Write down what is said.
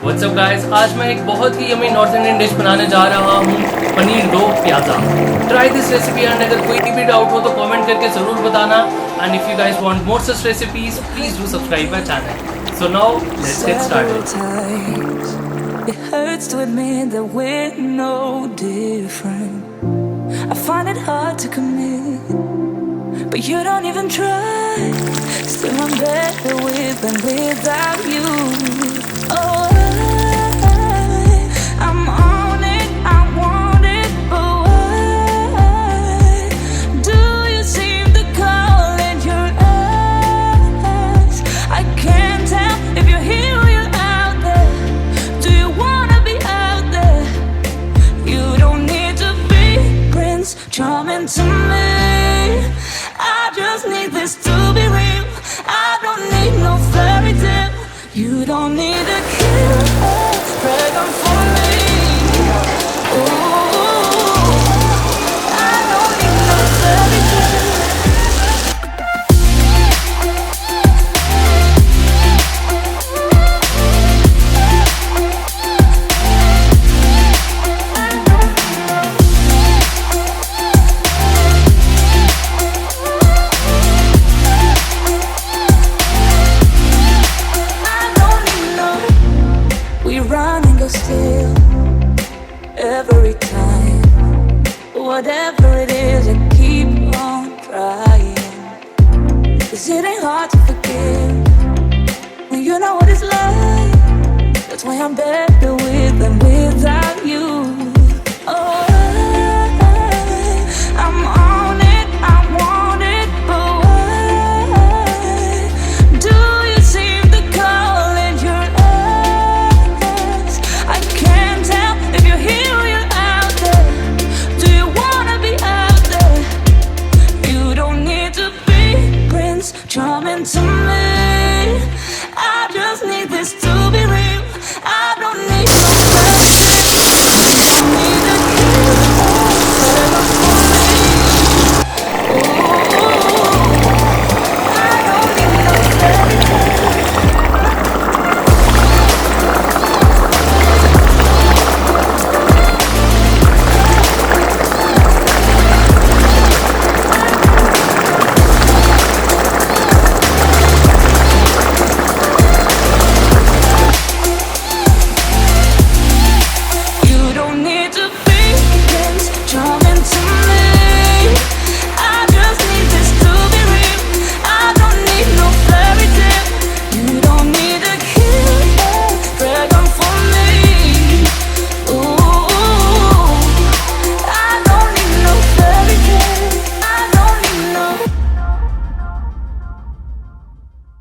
What's up guys, आज मैं एक बहुत ही यमी नॉर्थ इंडियन डिश बनाने जा रहा हूँ, पनीर दो प्याजा। ट्राई दिस रेसिपी एंड अगर कोई भी डाउट हो तो कमेंट करके ज़रूर बताना। And if you guys want more such recipes please do subscribe my channel. So now let's get started. It hurts to admit that we're no different. I find it hard to commit, but you don't even try. Still I'm better with and without you. Oh, I'm on it, I want it, but why do you seem to call in your eyes? I can't tell if you're here or you're out there. Do you wanna be out there? You don't need to be Prince Charming to me. I just need this to be real. I don't need no fairy tale. You don't need a killer pregnant for me. Ooh, I don't need no fairy tale. Still, every time, whatever it is, I keep on trying. 'Cause it ain't hard to forgive when you know what it's like. That's why I'm better